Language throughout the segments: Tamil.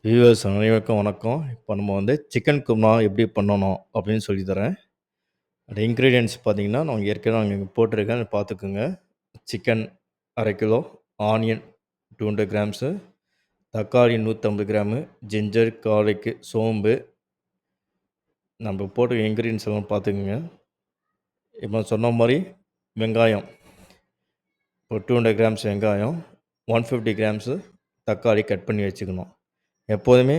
வியூவர்ஸ் அனைவருக்கும் வணக்கம். இப்போ நம்ம வந்து சிக்கன் குருமா எப்படி பண்ணணும் அப்படின்னு சொல்லி தரேன். அந்த இன்க்ரீடியன்ட்ஸ் பார்த்தீங்கன்னா, நான் ஏற்கனவே இங்க போட்டிருக்கேன். அத பார்த்துக்கோங்க. சிக்கன் 1/2 கிலோ, ஆனியன் 200 கிராம்ஸு, தக்காளி 150 கிராமு, ஜிஞ்சர், கார்லிக்கு, சோம்பு நம்ம போட்டிருக்க இன்க்ரீடியன்ட்ஸ் எல்லாம் பார்த்துக்கோங்க. இப்போ சொன்ன மாதிரி வெங்காயம் ஒரு 200 கிராம்ஸ் வெங்காயம், 150 கிராம்ஸு தக்காளி கட் பண்ணி வச்சுக்கணும். எப்போதுமே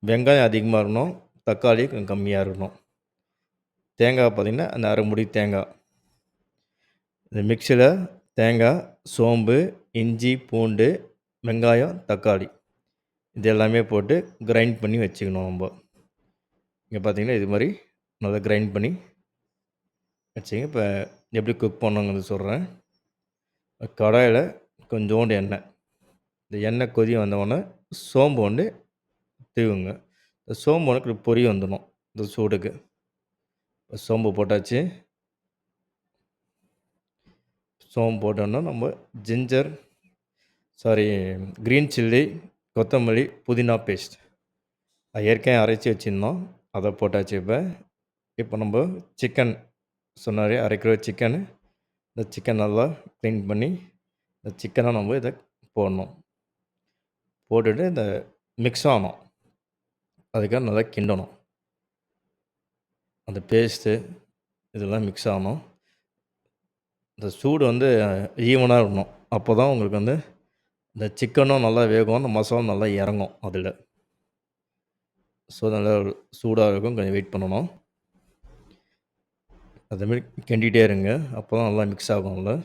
வெங்காயம் அதிகமாக இருக்கணும், தக்காளி கொஞ்சம் கம்மியாக இருக்கணும். தேங்காய் பார்த்திங்கன்னா அந்த அரை முடி தேங்காய். இந்த மிக்சியில் தேங்காய், சோம்பு, இஞ்சி, பூண்டு, வெங்காயம், தக்காளி இது எல்லாமே போட்டு கிரைண்ட் பண்ணி வச்சுக்கணும் நம்ம. இங்கே பார்த்திங்கன்னா இது மாதிரி நல்லா கிரைண்ட் பண்ணி வச்சுங்க. இப்போ எப்படி குக் பண்ணணுங்கிறது சொல்கிறேன். கடாயில் கொஞ்சோண்டு எண்ணெய். இந்த எண்ணெய் கொதி வந்தவுடனே சோம்பு ஒன்று தூவுங்க. இந்த சோம்பு ஒன்று பொரி வந்துடும் இந்த சூடுக்கு. சோம்பு போட்டாச்சு. சோம்பு போட்டோன்னா நம்ம ஜிஞ்சர் க்ரீன் சில்லி, கொத்தமல்லி, புதினா பேஸ்ட் அது ஏற்கனவே அரைச்சி வச்சுருந்தோம். அதை போட்டாச்சு. இப்போ நம்ம சிக்கன் சொன்னாரே 1/2 கிலோ சிக்கனு. இந்த சிக்கன் நல்லா க்ளீன் பண்ணி இந்த சிக்கனை நம்ம இதை போடணும். போட்டுட்டு இந்த மிக்ஸ் ஆகணும். அதுக்காக நல்லா கிண்டணும். அந்த பேஸ்ட்டு இதெல்லாம் மிக்ஸ் ஆகணும். இந்த சூடு வந்து ஈவனாக இருக்கணும். அப்போ தான் உங்களுக்கு வந்து இந்த சிக்கனும் நல்லா வேகும், அந்த மசாலாவும் நல்லா இறங்கும் அதில். ஸோ நல்லா சூடாக இருக்கும். கொஞ்சம் வெயிட் பண்ணணும். அதேமாரி கிண்டிகிட்டே இருங்க. அப்போ தான் நல்லா மிக்ஸ் ஆகும் அதில்.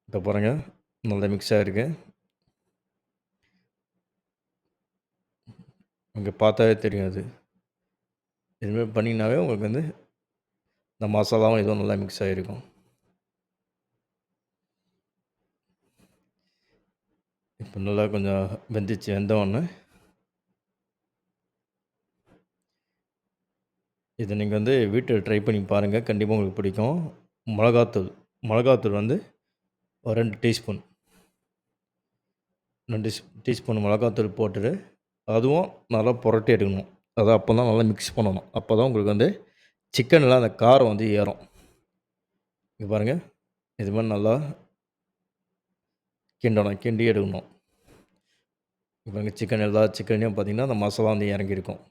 இப்போ பாருங்கள் நல்லா மிக்ஸ் ஆகிருக்கு. இங்கே பார்த்தாவே தெரியும் அது. இதுமாரி பண்ணிங்கனாவே உங்களுக்கு வந்து இந்த மசாலாவும் இதுவும் நல்லா மிக்ஸ் ஆகிருக்கும். இப்போ நல்லா கொஞ்சம் வெந்துச்சு. வெந்தோடனே இதை நீங்கள் வந்து வீட்டில் ட்ரை பண்ணி பாருங்கள். கண்டிப்பாக உங்களுக்கு பிடிக்கும். மிளகாத்தூள் வந்து ஒரு 2 டீஸ்பூன் 2 டீஸ்பூன் மிளகாத்தூள் போட்டுட்டு அதுவும் நல்லா புரட்டி எடுக்கணும். அதை அப்போ தான் நல்லா மிக்ஸ் பண்ணணும். அப்போ தான் உங்களுக்கு வந்து சிக்கனில் அந்த காரம் வந்து ஏறும். இங்கே பாருங்கள் இது மாதிரி நல்லா கிண்டி எடுக்கணும். இப்போ எங்கள் சிக்கன் எல்லா சிக்கன்லையும் பார்த்திங்கன்னா அந்த மசாலா வந்து இறங்கியிருக்கும்.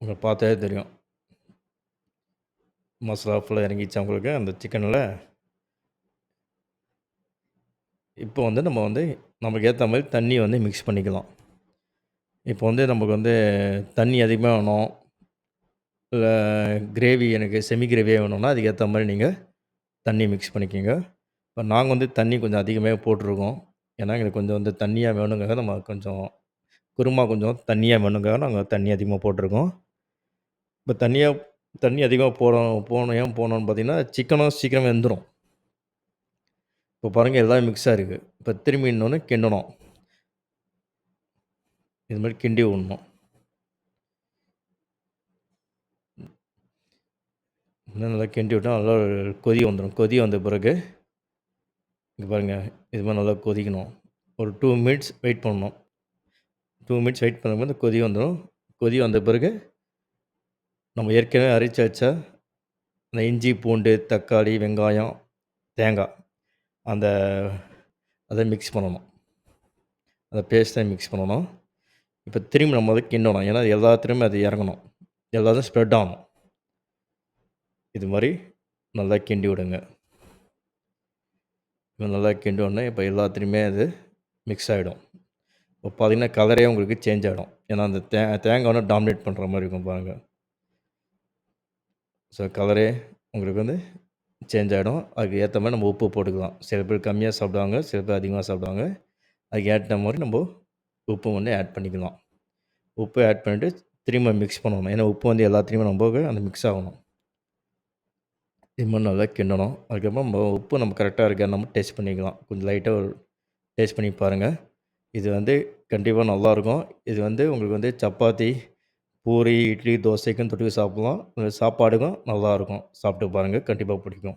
உங்களுக்கு பார்த்தாவே தெரியும். மசாலா ஃபுல்லாக இறங்கிடுச்சு உங்களுக்கு அந்த சிக்கனில். இப்போ வந்து நம்ம வந்து நமக்கு ஏற்ற மாதிரி தண்ணி வந்து மிக்ஸ் பண்ணிக்கலாம். இப்போ வந்து நமக்கு வந்து தண்ணி அதிகமாக வேணும், இல்லை கிரேவி எனக்கு செமி கிரேவியாக வேணும்னா அதுக்கேற்ற மாதிரி நீங்கள் தண்ணி மிக்ஸ் பண்ணிக்கோங்க. இப்போ நாங்கள் வந்து தண்ணி கொஞ்சம் அதிகமாக போட்டிருக்கோம். ஏன்னா எங்களுக்கு கொஞ்சம் வந்து தண்ணியாக வேணுங்காக நம்ம கொஞ்சம் குருமா கொஞ்சம் தண்ணியாக வேணுங்காக நாங்கள் தண்ணி அதிகமாக போட்டிருக்கோம். இப்போ தண்ணி அதிகமாக ஏன் போடணும்னு பார்த்தீங்கன்னா சிக்கனும் சீக்கிரமாக வெந்துடும். இப்போ பாருங்கள் எல்லாம் மிக்ஸாக இருக்குது. இப்போ திரும்பி இன்னொன்று கிண்டணும். இது மாதிரி கிண்டி விடணும். இன்னும் நல்லா கிண்டி விட்டால் நல்லா கொதி வந்துடும். கொதி வந்த பிறகு இங்கே பாருங்கள் இது மாதிரி நல்லா கொதிக்கணும். ஒரு 2 மினிட்ஸ் வெயிட் பண்ணணும். 2 மினிட்ஸ் வெயிட் பண்ணும்போது கொதி வந்துடும். கொதி வந்த பிறகு நம்ம ஏற்கனவே அரைச்சி வச்ச அந்த இஞ்சி, பூண்டு, தக்காளி, வெங்காயம், தேங்காய் அதை மிக்ஸ் பண்ணணும். அந்த பேஸ்ட்டை மிக்ஸ் பண்ணணும். இப்போ திரும்பி நம்ம அதை கிண்டணும். ஏன்னா எல்லாத்துலேயுமே அது இறங்கணும். எல்லாத்தையும் ஸ்ப்ரெட் ஆகணும். இது மாதிரி நல்லா கிண்டி விடுங்க. நல்லா கிண்டி உடனே இப்போ எல்லாத்துலேயுமே அது மிக்ஸ் ஆகிடும். இப்போ பார்த்திங்கன்னா கலரே உங்களுக்கு சேஞ்ச் ஆகிடும். ஏன்னா அந்த தேங்காய் வந்து டாமினேட் பண்ணுற மாதிரி இருக்கும் பாருங்கள். ஸோ கலரே உங்களுக்கு வந்து சேஞ்ச் ஆகிடும். அதுக்கு ஏற்ற மாதிரி நம்ம உப்பு போட்டுக்கலாம். சில பேர் கம்மியாக சாப்பிடுவாங்க, சில பேர் அதிகமாக சாப்பிடுவாங்க. அதுக்கு ஏற்ற மாதிரி நம்ம உப்பு வந்து ஆட் பண்ணிக்கலாம். உப்பு ஆட் பண்ணிவிட்டு திரும்ப மிக்ஸ் பண்ணணும். ஏன்னா உப்பு வந்து எல்லாத்துலேயுமே நம்ம அந்த மிக்ஸ் ஆகணும். இது மாதிரி நல்லா கிண்டணும். அதுக்கப்புறம் உப்பு நம்ம கரெக்டாக இருக்கா நம்ம டேஸ்ட் பண்ணிக்கலாம். கொஞ்சம் லைட்டாக ஒரு டேஸ்ட் பண்ணி பாருங்கள். இது வந்து கண்டிப்பாக நல்லாயிருக்கும். இது வந்து உங்களுக்கு வந்து சப்பாத்தி, பூரி, இட்லி, தோசைக்கும் தொட்டுக்க சாப்பிட்லாம். சாப்பாடுக்கும் நல்லாயிருக்கும். சாப்பிட்டு பாருங்கள். கண்டிப்பாக பிடிக்கும்.